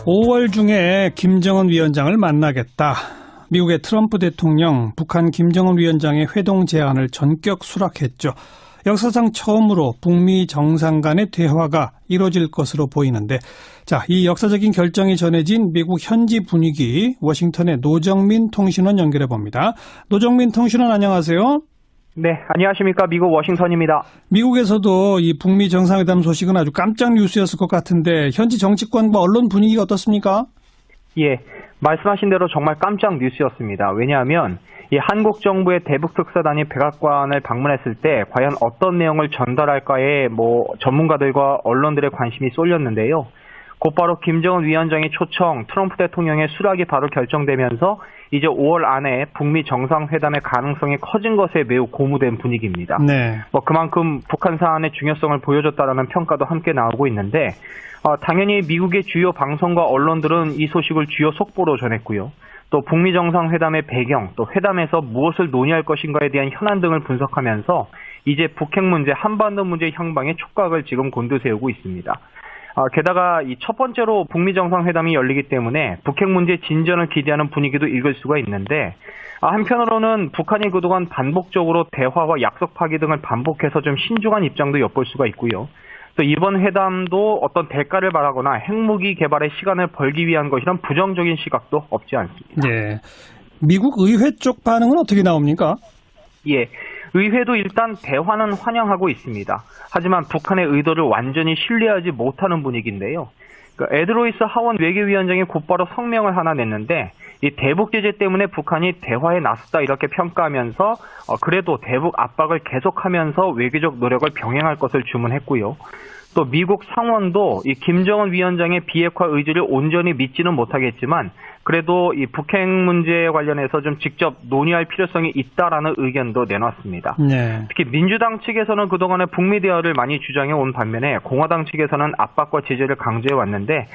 5월 중에 김정은 위원장을 만나겠다. 미국의 트럼프 대통령, 북한 김정은 위원장의 회동 제안을 전격 수락했죠. 역사상 처음으로 북미 정상 간의 대화가 이루어질 것으로 보이는데, 자, 이 역사적인 결정이 전해진 미국 현지 분위기, 워싱턴의 노정민 통신원 연결해 봅니다. 노정민 통신원 안녕하세요. 네, 안녕하십니까. 미국 워싱턴입니다. 미국에서도 이 북미 정상회담 소식은 아주 깜짝 뉴스였을 것 같은데 현지 정치권과 언론 분위기가 어떻습니까? 예, 말씀하신 대로 정말 깜짝 뉴스였습니다. 왜냐하면 이 한국 정부의 대북 특사단이 백악관을 방문했을 때 과연 어떤 내용을 전달할까에 전문가들과 언론들의 관심이 쏠렸는데요. 곧바로 김정은 위원장의 초청, 트럼프 대통령의 수락이 바로 결정되면서 이제 5월 안에 북미 정상회담의 가능성이 커진 것에 매우 고무된 분위기입니다. 네. 그만큼 북한 사안의 중요성을 보여줬다라는 평가도 함께 나오고 있는데, 당연히 미국의 주요 방송과 언론들은 이 소식을 주요 속보로 전했고요. 또 북미 정상회담의 배경, 또 회담에서 무엇을 논의할 것인가에 대한 현안 등을 분석하면서 이제 북핵 문제, 한반도 문제 향방에 촉각을 지금 곤두세우고 있습니다. 게다가 이 첫 번째로 북미 정상회담이 열리기 때문에 북핵 문제 진전을 기대하는 분위기도 읽을 수가 있는데, 한편으로는 북한이 그동안 반복적으로 대화와 약속 파기 등을 반복해서 좀 신중한 입장도 엿볼 수가 있고요. 또 이번 회담도 어떤 대가를 바라거나 핵무기 개발에 시간을 벌기 위한 것이란 부정적인 시각도 없지 않습니다. 네. 미국 의회 쪽 반응은 어떻게 나옵니까? 예. 의회도 일단 대화는 환영하고 있습니다. 하지만 북한의 의도를 완전히 신뢰하지 못하는 분위기인데요. 에드 로이스 하원 외교위원장이 곧바로 성명을 하나 냈는데, 이 대북 제재 때문에 북한이 대화에 나섰다 이렇게 평가하면서 그래도 대북 압박을 계속하면서 외교적 노력을 병행할 것을 주문했고요. 또 미국 상원도 이 김정은 위원장의 비핵화 의지를 온전히 믿지는 못하겠지만 그래도 이 북핵 문제에 관련해서 좀 직접 논의할 필요성이 있다라는 의견도 내놨습니다. 네. 특히 민주당 측에서는 그동안에 북미 대화를 많이 주장해 온 반면에 공화당 측에서는 압박과 제재를 강조해 왔는데,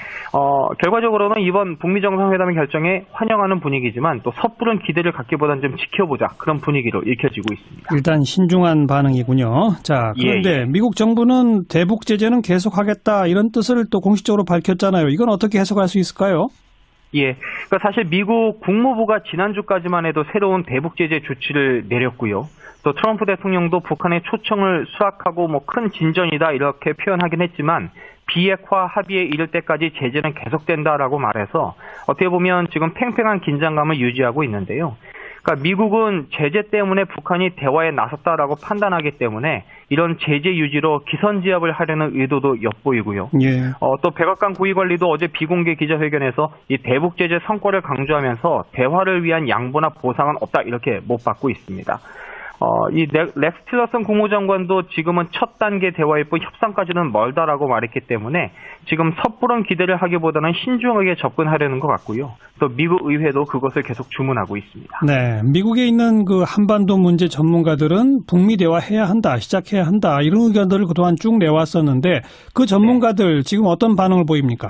결과적으로는 이번 북미 정상회담의 결정에 환영하는 분위기지만 또 섣부른 기대를 갖기보다는 좀 지켜보자, 그런 분위기로 읽혀지고 있습니다. 일단 신중한 반응이군요. 자, 그런데 미국 정부는 대북 제재는 계속하겠다 이런 뜻을 또 공식적으로 밝혔잖아요. 이건 어떻게 해석할 수 있을까요? 예, 그러니까 사실 미국 국무부가 지난주까지만 해도 새로운 대북 제재 조치를 내렸고요. 또 트럼프 대통령도 북한의 초청을 수락하고 큰 진전이다 이렇게 표현하긴 했지만 비핵화 합의에 이를 때까지 제재는 계속된다라고 말해서 어떻게 보면 지금 팽팽한 긴장감을 유지하고 있는데요. 그러니까 미국은 제재 때문에 북한이 대화에 나섰다라고 판단하기 때문에 이런 제재 유지로 기선제압을 하려는 의도도 엿보이고요. 예. 또 백악관 고위관리도 어제 비공개 기자회견에서 이 대북 제재 성과를 강조하면서 대화를 위한 양보나 보상은 없다 이렇게 못 받고 있습니다. 이 렉스 틸러슨 국무장관도 지금은 첫 단계 대화일 뿐 협상까지는 멀다라고 말했기 때문에 지금 섣부른 기대를 하기보다는 신중하게 접근하려는 것 같고요. 또 미국 의회도 그것을 계속 주문하고 있습니다. 네, 미국에 있는 그 한반도 문제 전문가들은 북미 대화 해야 한다, 시작해야 한다 이런 의견들을 그동안 쭉 내왔었는데 그 전문가들 지금 어떤 반응을 보입니까?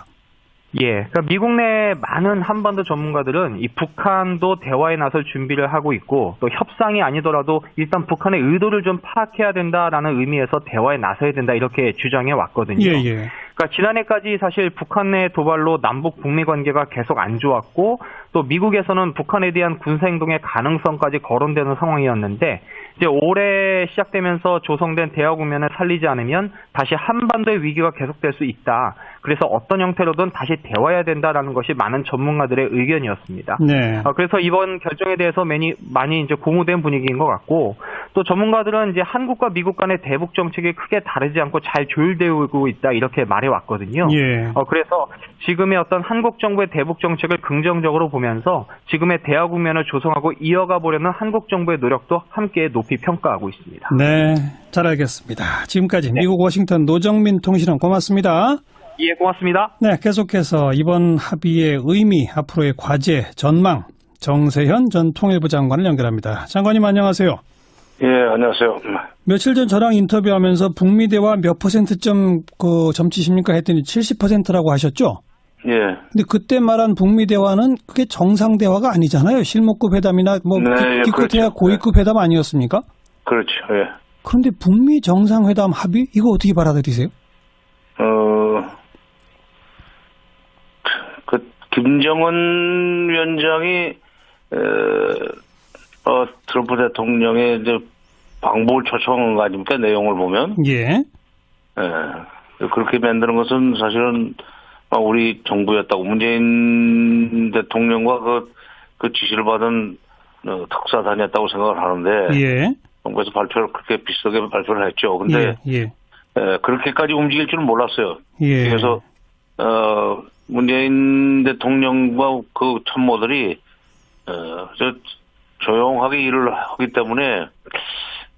예, 그러니까 미국 내 많은 한반도 전문가들은 이 북한도 대화에 나설 준비를 하고 있고 또 협상이 아니더라도 일단 북한의 의도를 좀 파악해야 된다라는 의미에서 대화에 나서야 된다 이렇게 주장해 왔거든요. 예. 그러니까 지난해까지 사실 북한 내 도발로 남북 북미 관계가 계속 안 좋았고 또 미국에서는 북한에 대한 군사행동의 가능성까지 거론되는 상황이었는데 이제 올해 시작되면서 조성된 대화 국면을 살리지 않으면 다시 한반도의 위기가 계속될 수 있다. 그래서 어떤 형태로든 다시 대화해야 된다라는 것이 많은 전문가들의 의견이었습니다. 네. 그래서 이번 결정에 대해서 많이 이제 고무된 분위기인 것 같고 또 전문가들은 이제 한국과 미국 간의 대북 정책이 크게 다르지 않고 잘 조율되고 있다 이렇게 말해왔거든요. 예. 그래서 지금의 어떤 한국 정부의 대북 정책을 긍정적으로 보면서 지금의 대화 국면을 조성하고 이어가 보려는 한국 정부의 노력도 함께 높이 평가하고 있습니다. 네, 잘 알겠습니다. 지금까지 미국 워싱턴 노정민 통신원 고맙습니다. 예, 고맙습니다. 네, 계속해서 이번 합의의 의미, 앞으로의 과제, 전망, 정세현 전 통일부 장관을 연결합니다. 장관님 안녕하세요. 예, 안녕하세요. 며칠 전 저랑 인터뷰하면서 북미 대화 몇 %점 점치십니까 했더니 70%라고 하셨죠? 예. 근데 그때 말한 북미 대화는 그게 정상 대화가 아니잖아요. 실무급 회담이나 기껏해야 그렇죠. 고위급 회담 아니었습니까? 그렇죠. 예. 그런데 북미 정상회담 합의 이거 어떻게 받아들이세요? 김정은 위원장이 트럼프 대통령의 이제 방북을 초청한 거 아닙니까? 내용을 보면. 예. 그렇게 만드는 것은 사실은 우리 정부였다고 문재인 대통령과 그 지시를 받은 특사단이었다고 생각을 하는데. 예. 정부에서 발표를 그렇게 비슷하게 발표를 했죠. 근데 예. 그렇게까지 움직일 줄은 몰랐어요. 예. 그래서 문재인 대통령과 그 참모들이 조용하게 일을 하기 때문에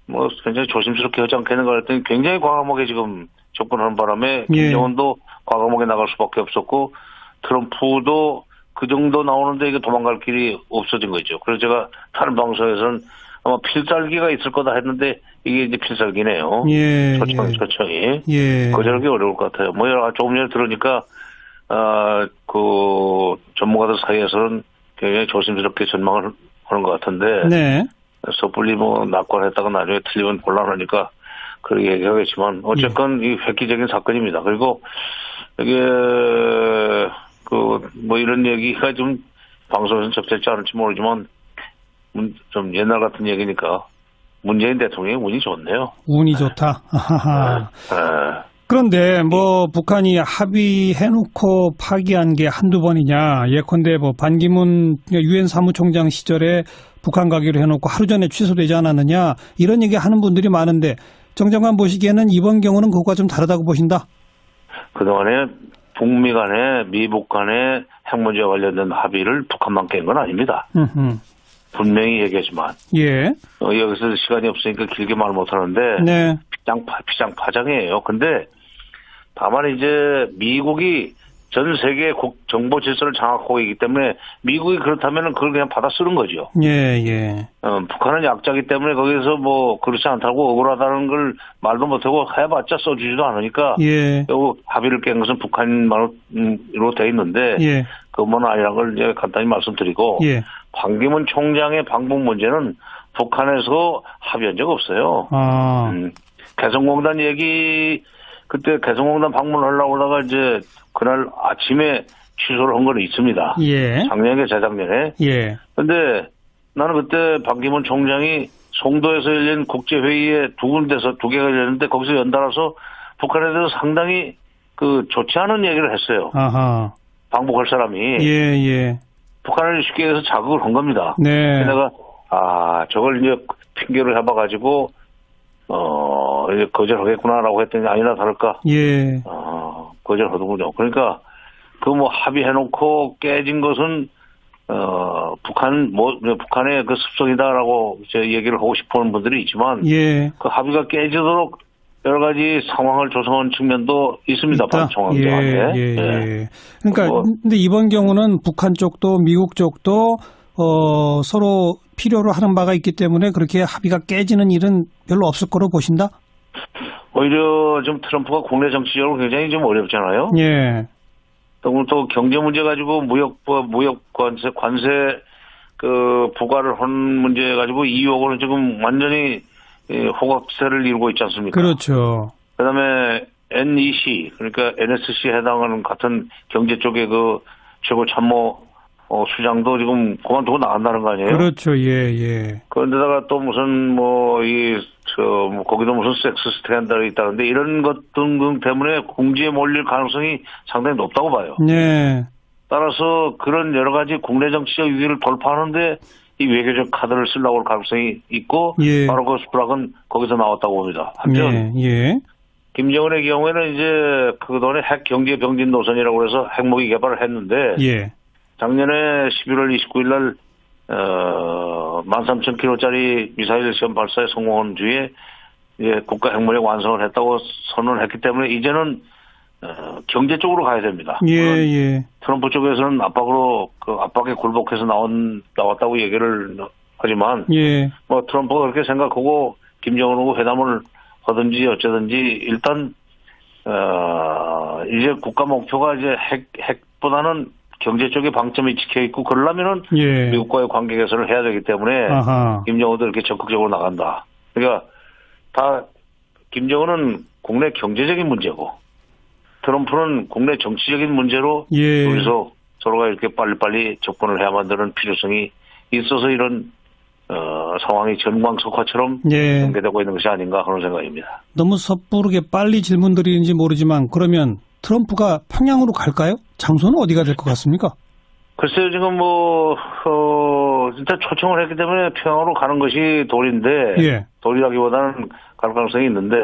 뭐 굉장히 조심스럽게 하지 않겠는가 했더니 굉장히 과감하게 지금 접근하는 바람에 김정은도 과감하게 나갈 수밖에 없었고 트럼프도 그 정도 나오는데 이게 도망갈 길이 없어진 거죠. 그래서 제가 다른 방송에서는 아마 필살기가 있을 거다 했는데 이게 이제 필살기네요. 예. 초청이. 예. 거절하기 어려울 것 같아요. 뭐 조금 전에 들으니까 그 전문가들 사이에서는 굉장히 조심스럽게 전망을 하는 것 같은데. 네. 섣불리 뭐 낙관했다가 나중에 틀리면 곤란하니까 그렇게 얘기하겠지만 어쨌건 이 획기적인 사건입니다. 그리고 이게 뭐 이런 얘기가 좀 방송에서는 적절치 않을지 모르지만 좀 옛날 같은 얘기니까 문재인 대통령의 운이 좋네요. 운이 좋다. 그런데 뭐 북한이 합의해놓고 파기한 게 한두 번이냐. 예컨대 뭐 반기문 유엔 사무총장 시절에 북한 가기로 해놓고 하루 전에 취소되지 않았느냐. 이런 얘기 하는 분들이 많은데 정 장관 보시기에는 이번 경우는 그거가 좀 다르다고 보신다? 그동안에 북미 간에 미북 간에 핵 문제와 관련된 합의를 북한만 깬 건 아닙니다. 분명히 얘기하지만. 예. 여기서 시간이 없으니까 길게 말 못하는데. 네. 피장파장이에요. 근데 다만 이제 미국이 전 세계 정보 질서를 장악하고 있기 때문에 미국이 그렇다면 그걸 그냥 받아 쓰는 거죠. 예. 북한은 약자기 때문에 거기서 뭐 그렇지 않다고 억울하다는 걸 말도 못하고 해봤자 써주지도 않으니까. 예. 합의를 깬 것은 북한만으로 돼 있는데. 예. 그것만 아니라는 걸 이제 간단히 말씀드리고. 예. 반기문 총장의 방북 문제는 북한에서 합의한 적 없어요. 개성공단 얘기 그때 개성공단 방문하려고 하다가 이제 그날 아침에 취소를 한 건 있습니다. 예. 작년에 재작년에. 예. 근데 나는 그때 반기문 총장이 송도에서 열린 국제회의에 두 개가 열렸는데 거기서 연달아서 북한에 대해서 상당히 좋지 않은 얘기를 했어요. 아하. 방북할 사람이. 예. 북한을 쉽게 해서 자극을 한 겁니다. 네. 내가 저걸 이제 핑계로 해봐가지고 이제 거절하겠구나라고 했더니 아니나 다를까. 예. 거절하더군요. 그러니까 뭐 합의해놓고 깨진 것은 북한의 그 습성이다라고 얘기를 하고 싶어하는 분들이 있지만. 예. 그 합의가 깨지도록 여러 가지 상황을 조성한 측면도 있습니다. 방청왕장한테. 예. 그러니까 근데 이번 경우는 북한 쪽도 미국 쪽도 서로 필요로 하는 바가 있기 때문에 그렇게 합의가 깨지는 일은 별로 없을 거로 보신다? 오히려 좀 트럼프가 국내 정치적으로 굉장히 좀 어렵잖아요. 예. 또 경제 문제 가지고 무역 관세 부과를 한 문제 가지고 EU하고는 지금 완전히 호각세를 이루고 있지 않습니까? 그렇죠. 그다음에 NEC 그러니까 NSC에 해당하는 같은 경제 쪽의 최고 참모 수장도 지금 그만두고 나간다는 거 아니에요? 그렇죠. 예. 그런데다가 또 무슨 거기도 무슨 섹스 스캔들이 있다는데 이런 것 등 때문에 궁지에 몰릴 가능성이 상당히 높다고 봐요. 네. 따라서 그런 여러 가지 국내 정치적 위기를 돌파하는데 이 외교적 카드를 쓰려고 할 가능성이 있고 바로 그 수락은 거기서 나왔다고 봅니다. 한편 김정은의 경우에는 이제 그동안에 핵 경제 병진 노선이라고 해서 핵무기 개발을 했는데 작년에 11월 29일 날 13,000km짜리 미사일 시험 발사에 성공한 뒤에 이제 국가 핵무력 완성을 했다고 선언을 했기 때문에 이제는 경제 쪽으로 가야 됩니다. 트럼프 쪽에서는 압박에 굴복해서 나왔다고 얘기를 하지만 뭐 트럼프가 그렇게 생각하고 김정은하고 회담을 하든지 어쩌든지 일단 이제 국가 목표가 이제 핵보다는 경제 쪽에 방점이 찍혀 있고 그러려면은 미국과의 관계 개선을 해야 되기 때문에 김정은도 이렇게 적극적으로 나간다. 그러니까 다 김정은은 국내 경제적인 문제고 트럼프는 국내 정치적인 문제로 여기서 서로가 이렇게 빨리빨리 접근을 해야만 되는 필요성이 있어서 이런 상황이 전광석화처럼 예. 전개되고 있는 것이 아닌가 그런 생각입니다. 너무 섣부르게 빨리 질문 드리는지 모르지만 그러면 트럼프가 평양으로 갈까요? 장소는 어디가 될 것 같습니까? 글쎄요, 지금 일단 초청을 했기 때문에 평양으로 가는 것이 도리인데, 예. 도리라기보다는 갈 가능성이 있는데,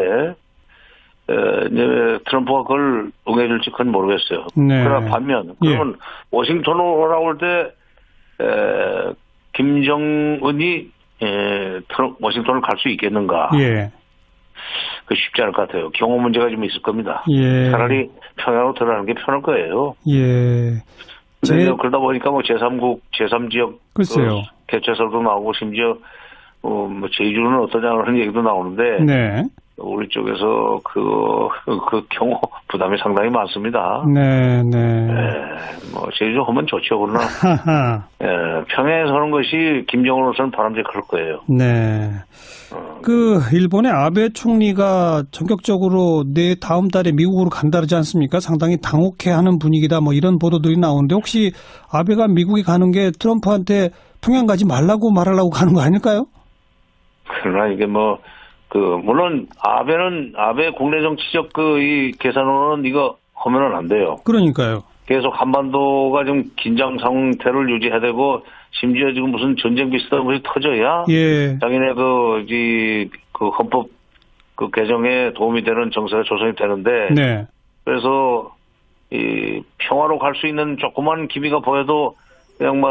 이제 트럼프가 그걸 응해줄지 그건 모르겠어요. 네. 그러나 반면, 그러면 워싱턴으로 오라고 할 때, 김정은이, 워싱턴을 갈 수 있겠는가? 예. 그 쉽지 않을 것 같아요. 경호 문제가 좀 있을 겁니다. 예. 차라리 평양으로 들어가는 게 편할 거예요. 예. 그러다 보니까 뭐 제3국, 제3지역 글쎄요. 개최설도 나오고 심지어 제주는 어떠냐 그런 얘기도 나오는데 네. 우리 쪽에서 그 경우 부담이 상당히 많습니다. 네, 네. 뭐 제주 하면 좋죠. 그러나 평양에 서는 것이 김정은으로서는 바람직할 거예요. 네. 그 일본의 아베 총리가 전격적으로 다음 달에 미국으로 간다 그러지 않습니까? 상당히 당혹해하는 분위기다. 뭐 이런 보도들이 나오는데 혹시 아베가 미국에 가는 게 트럼프한테 평양 가지 말라고 말하려고 가는 거 아닐까요? 그러나 이게 물론 아베 국내 정치적 이 계산으로는 이거 하면은 안 돼요. 그러니까요. 계속 한반도가 좀 긴장 상태를 유지해야 되고 심지어 지금 무슨 전쟁 비슷한 것이 터져야 자기네 그 헌법 그 개정에 도움이 되는 정세가 조성이 되는데 네. 그래서 이 평화로 갈 수 있는 조그만 기미가 보여도 그냥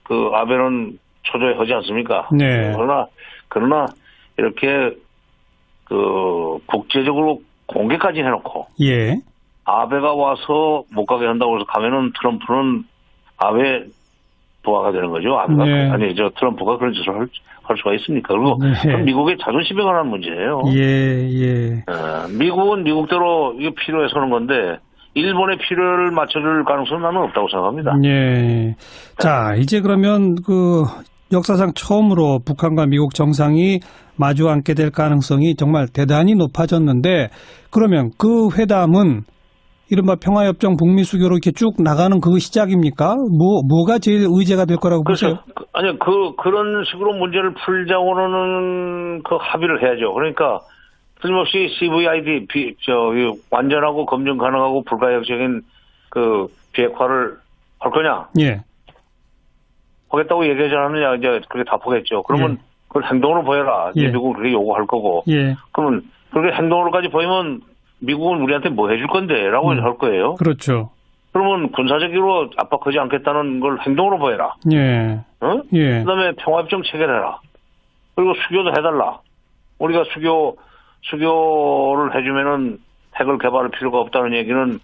그 아베는 초조해하지 않습니까? 네. 그러나 이렇게 그 국제적으로 공개까지 해놓고 아베가 와서 못 가게 한다고 해서 가면은 트럼프는 아베 부하가 되는 거죠. 아베가 트럼프가 그런 짓을 할 수가 있습니까? 그리고 미국의 자존심에 관한 문제예요. 미국은 미국대로 이게 필요해서 하는 건데 일본의 필요를 맞춰줄 가능성은 나는 없다고 생각합니다. 자, 이제 그러면 역사상 처음으로 북한과 미국 정상이 마주 앉게 될 가능성이 정말 대단히 높아졌는데 그러면 그 회담은 이른바 평화협정 북미 수교로 이렇게 쭉 나가는 그 시작입니까? 뭐가 제일 의제가 될 거라고 보세요? 그런 식으로 문제를 풀자고는 그 합의를 해야죠. 그러니까 틀림없이 CVID 완전하고 검증 가능하고 불가역적인 그 비핵화를 할 거냐? 하겠다고 얘기하지 않느냐? 이제 그렇게 답하겠죠. 그러면 그걸 행동으로 보여라. 미국은 그렇게 요구할 거고. 그러면 그렇게 행동으로까지 보이면 미국은 우리한테 뭐 해줄 건데? 라고 할 거예요. 그렇죠. 그러면 군사적으로 압박하지 않겠다는 걸 행동으로 보여라. 그다음에 평화협정 체결해라. 그리고 수교도 해달라. 우리가 수교를 해주면은 핵을 개발할 필요가 없다는 얘기는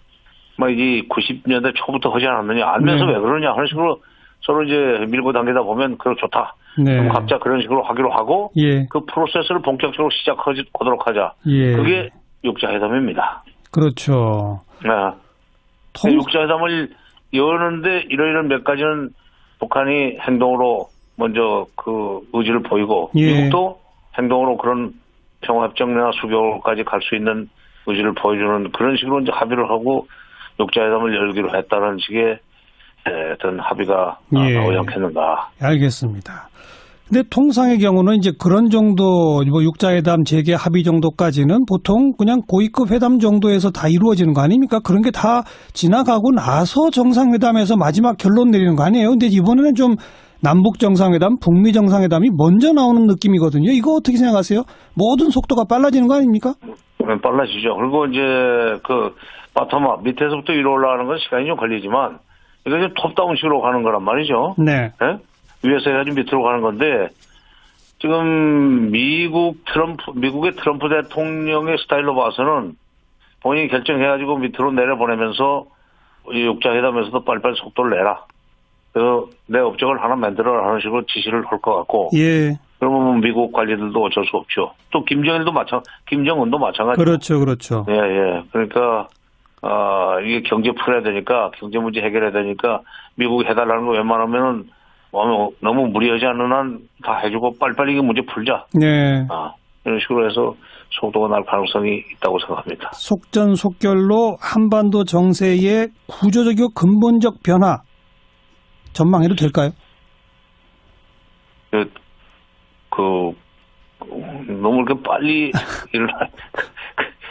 이 90년대 초부터 하지 않았느냐. 알면서 왜 그러냐 하는 식으로 서로 이제 밀고 당기다 보면 그럼 좋다. 그럼 각자 그런 식으로 하기로 하고 그 프로세스를 본격적으로 시작하도록 하자. 그게 육자회담입니다. 그렇죠. 육자회담을 여는데 이런 몇 가지는 북한이 행동으로 먼저 그 의지를 보이고 미국도 행동으로 그런 평화협정이나 수교까지 갈 수 있는 의지를 보여주는 그런 식으로 이제 합의를 하고 육자회담을 열기로 했다는 식의 어떤 합의가 나오지 않겠는가. 알겠습니다. 근데 통상의 경우는 이제 그런 정도 육자회담 재개 합의 정도까지는 보통 그냥 고위급 회담 정도에서 다 이루어지는 거 아닙니까? 그런 게 다 지나가고 나서 정상회담에서 마지막 결론 내리는 거 아니에요? 근데 이번에는 좀 남북 정상회담, 북미 정상회담이 먼저 나오는 느낌이거든요. 이거 어떻게 생각하세요? 모든 속도가 빨라지는 거 아닙니까? 빨라지죠. 그리고 이제 그 바텀업 밑에서부터 위로 올라가는 건 시간이 좀 걸리지만 이거 이제 톱다운식으로 가는 거란 말이죠. 위에서 해가지고 밑으로 가는 건데 지금 미국의 트럼프 대통령의 스타일로 봐서는 본인이 결정해가지고 밑으로 내려보내면서 육자회담에서도 빨리빨리 속도를 내라. 그래서 내 업적을 하나 만들어라 하는 식으로 지시를 할 것 같고. 그러면 미국 관리들도 어쩔 수 없죠. 또 김정은도 마찬가지죠. 그렇죠. 그러니까 이게 경제 풀어야 되니까 경제 문제 해결해야 되니까 미국이 해달라는 거 웬만하면은 너무 무리하지 않는 한 다 해주고 빨리빨리 이 문제 풀자. 이런 식으로 해서 속도가 날 가능성이 있다고 생각합니다. 속전속결로 한반도 정세의 구조적이고 근본적 변화 전망해도 될까요? 너무 이렇게 빨리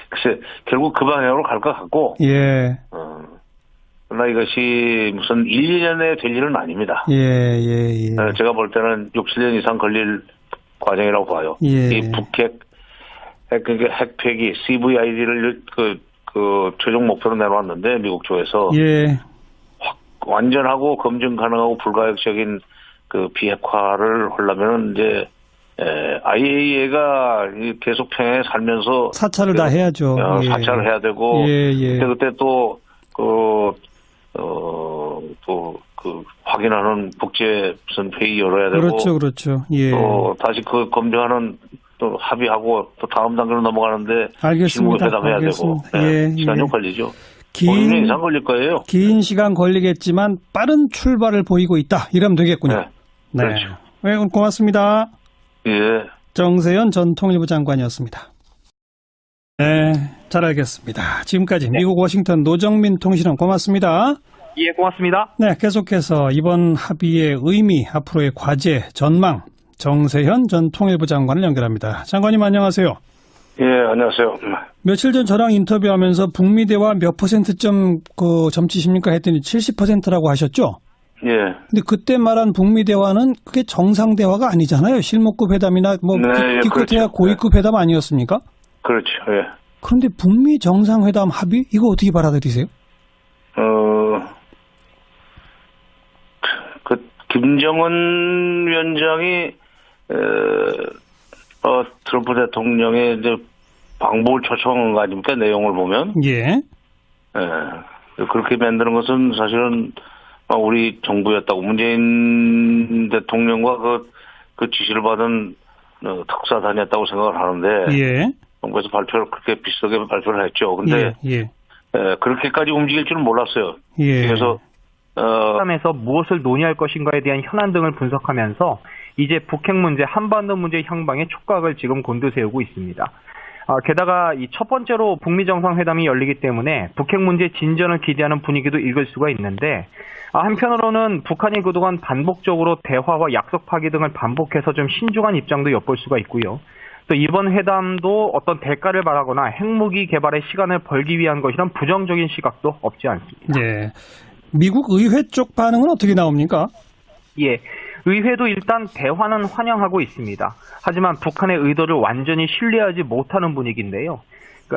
글쎄 결국 그 방향으로 갈 것 같고. 예. 그러나 이것이 무슨 1, 2년에 될 일은 아닙니다. 예. 제가 볼 때는 6, 7년 이상 걸릴 과정이라고 봐요. 예. 이 북핵 핵폐기 CVID를 최종 목표로 내놓았는데 미국 쪽에서 예. 완전하고 검증 가능하고 불가역적인 그 비핵화를 하려면은 이제 IAEA가 계속 평양에 살면서 사찰을 다 해야죠. 사찰을 해야 되고 그때 또 확인하는 국제 무슨 회의 열어야 되고 그렇죠. 예. 또 다시 그 검증하는 또 합의하고 또 다음 단계로 넘어가는데 알겠습니다. 실무회담해야 되고 시간이 좀 걸리죠. 5년 이상 걸릴 거예요. 긴 시간 걸리겠지만 빠른 출발을 보이고 있다. 이러면 되겠군요. 네. 그렇죠. 네, 고맙습니다. 예. 정세현 전 통일부 장관이었습니다. 네, 잘 알겠습니다. 지금까지 미국 워싱턴 노정민 통신원 고맙습니다. 예, 고맙습니다. 네, 계속해서 이번 합의의 의미, 앞으로의 과제, 전망, 정세현 전 통일부 장관을 연결합니다. 장관님 안녕하세요. 예, 안녕하세요. 며칠 전 저랑 인터뷰하면서 북미 대화 몇 %점 점치십니까 했더니 70%라고 하셨죠? 예. 근데 그때 말한 북미 대화는 그게 정상 대화가 아니잖아요. 실무급 회담이나 기껏해야 그렇죠. 고위급 회담 아니었습니까? 그렇죠. 예. 그런데 북미 정상회담 합의 이거 어떻게 받아들이세요? 김정은 위원장이 트럼프 대통령의 이제 방북을 초청한 거 아닙니까? 내용을 보면. 예. 그렇게 만드는 것은 사실은 우리 정부였다고 문재인 대통령과 그 지시를 받은 특사단이었다고 생각을 하는데. 예. 정부에서 발표를 그렇게 비슷하게 발표를 했죠. 근데 그렇게까지 움직일 줄은 몰랐어요. 예. 그래서 회담에서 무엇을 논의할 것인가에 대한 현안 등을 분석하면서 이제 북핵 문제, 한반도 문제 향방에 촉각을 지금 곤두세우고 있습니다. 게다가 이 첫 번째로 북미 정상회담이 열리기 때문에 북핵 문제 진전을 기대하는 분위기도 읽을 수가 있는데 한편으로는 북한이 그동안 반복적으로 대화와 약속 파기 등을 반복해서 좀 신중한 입장도 엿볼 수가 있고요. 또 이번 회담도 어떤 대가를 바라거나 핵무기 개발에 시간을 벌기 위한 것이란 부정적인 시각도 없지 않습니다. 예. 미국 의회 쪽 반응은 어떻게 나옵니까? 예. 의회도 일단 대화는 환영하고 있습니다. 하지만 북한의 의도를 완전히 신뢰하지 못하는 분위기인데요.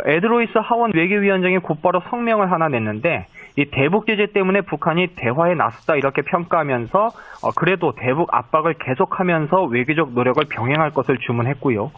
에드 로이스 하원 외교위원장이 곧바로 성명을 하나 냈는데 이 대북 제재 때문에 북한이 대화에 나섰다 이렇게 평가하면서 그래도 대북 압박을 계속하면서 외교적 노력을 병행할 것을 주문했고요.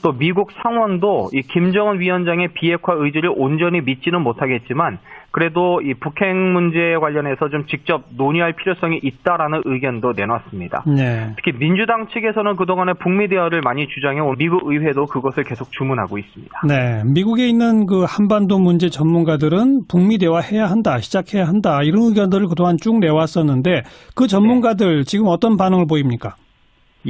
또 미국 상원도 이 김정은 위원장의 비핵화 의지를 온전히 믿지는 못하겠지만 그래도 이 북핵 문제에 관련해서 좀 직접 논의할 필요성이 있다라는 의견도 내놨습니다. 네. 특히 민주당 측에서는 그동안에 북미 대화를 많이 주장해온 미국 의회도 그것을 계속 주문하고 있습니다. 네, 미국에 있는 그 한반도 문제 전문가들은 북미 대화 해야 한다, 시작해야 한다 이런 의견들을 그동안 쭉 내왔었는데 그 전문가들 지금 어떤 반응을 보입니까?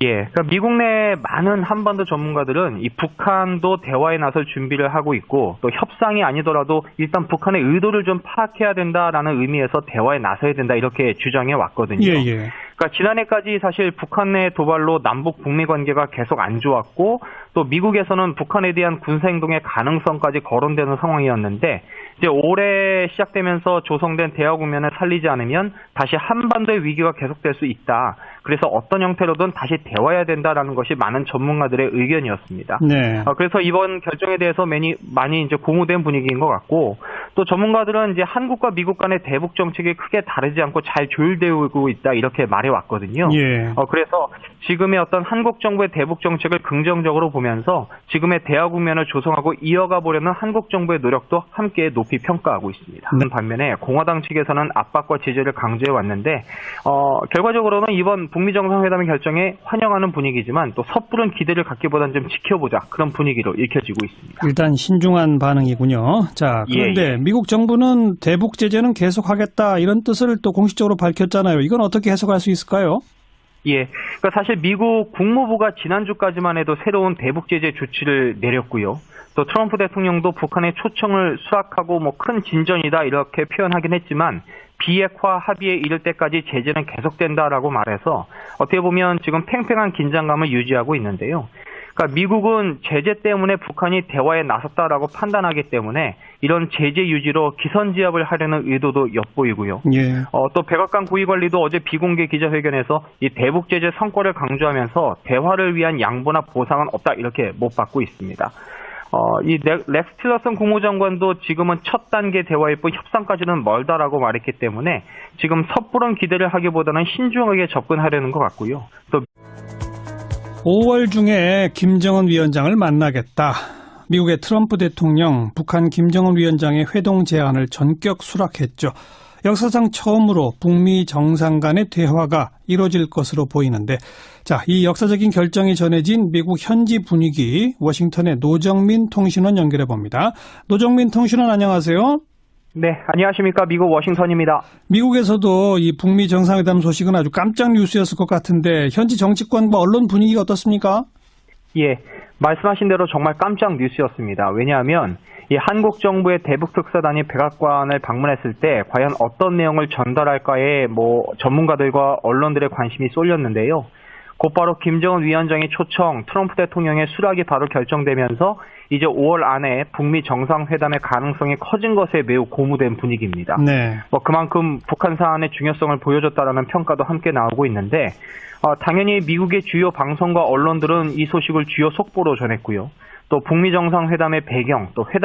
예, 그러니까 미국 내 많은 한반도 전문가들은 이 북한도 대화에 나설 준비를 하고 있고 또 협상이 아니더라도 일단 북한의 의도를 좀 파악해야 된다라는 의미에서 대화에 나서야 된다 이렇게 주장해 왔거든요. 예. 그러니까 지난해까지 사실 북한 내 도발로 남북 북미 관계가 계속 안 좋았고 또 미국에서는 북한에 대한 군사 행동의 가능성까지 거론되는 상황이었는데 이제 올해 시작되면서 조성된 대화 국면을 살리지 않으면 다시 한반도의 위기가 계속될 수 있다. 그래서 어떤 형태로든 다시 대화해야 된다라는 것이 많은 전문가들의 의견이었습니다. 네. 그래서 이번 결정에 대해서 많이 이제 고무된 분위기인 것 같고 또 전문가들은 이제 한국과 미국 간의 대북 정책이 크게 다르지 않고 잘 조율되고 있다 이렇게 말해왔거든요. 예. 그래서 지금의 어떤 한국 정부의 대북 정책을 긍정적으로 보면서 지금의 대화 국면을 조성하고 이어가 보려는 한국 정부의 노력도 함께 높이 평가하고 있습니다. 네. 반면에 공화당 측에서는 압박과 제재를 강조해 왔는데 결과적으로는 이번 북미 정상회담의 결정에 환영하는 분위기지만 또 섣부른 기대를 갖기보다는 좀 지켜보자 그런 분위기로 읽혀지고 있습니다. 일단 신중한 반응이군요. 자, 그런데 미국 정부는 대북 제재는 계속하겠다 이런 뜻을 또 공식적으로 밝혔잖아요. 이건 어떻게 해석할 수 있을까요? 예, 그러니까 사실 미국 국무부가 지난주까지만 해도 새로운 대북 제재 조치를 내렸고요. 또 트럼프 대통령도 북한의 초청을 수락하고 큰 진전이다 이렇게 표현하긴 했지만 비핵화 합의에 이를 때까지 제재는 계속된다라고 말해서 어떻게 보면 지금 팽팽한 긴장감을 유지하고 있는데요. 그러니까 미국은 제재 때문에 북한이 대화에 나섰다라고 판단하기 때문에 이런 제재 유지로 기선제압을 하려는 의도도 엿보이고요. 예. 또 백악관 고위관리도 어제 비공개 기자회견에서 이 대북 제재 성과를 강조하면서 대화를 위한 양보나 보상은 없다 이렇게 못 받고 있습니다. 이 렉스 틸러슨 국무장관도 지금은 첫 단계 대화일 뿐 협상까지는 멀다라고 말했기 때문에 지금 섣부른 기대를 하기보다는 신중하게 접근하려는 것 같고요. 또 5월 중에 김정은 위원장을 만나겠다. 미국의 트럼프 대통령 북한 김정은 위원장의 회동 제안을 전격 수락했죠. 역사상 처음으로 북미 정상 간의 대화가 이루어질 것으로 보이는데, 자, 이 역사적인 결정이 전해진 미국 현지 분위기, 워싱턴의 노정민 통신원 연결해 봅니다. 노정민 통신원 안녕하세요. 네, 안녕하십니까. 미국 워싱턴입니다. 미국에서도 이 북미 정상회담 소식은 아주 깜짝 뉴스였을 것 같은데 현지 정치권과 언론 분위기가 어떻습니까? 예, 말씀하신 대로 정말 깜짝 뉴스였습니다. 왜냐하면 이 한국 정부의 대북 특사단이 백악관을 방문했을 때 과연 어떤 내용을 전달할까에 전문가들과 언론들의 관심이 쏠렸는데요. 곧바로 김정은 위원장의 초청, 트럼프 대통령의 수락이 바로 결정되면서 이제 5월 안에 북미 정상회담의 가능성이 커진 것에 매우 고무된 분위기입니다. 네. 그만큼 북한 사안의 중요성을 보여줬다라는 평가도 함께 나오고 있는데, 당연히 미국의 주요 방송과 언론들은 이 소식을 주요 속보로 전했고요. 또 북미 정상회담의 배경, 또 회담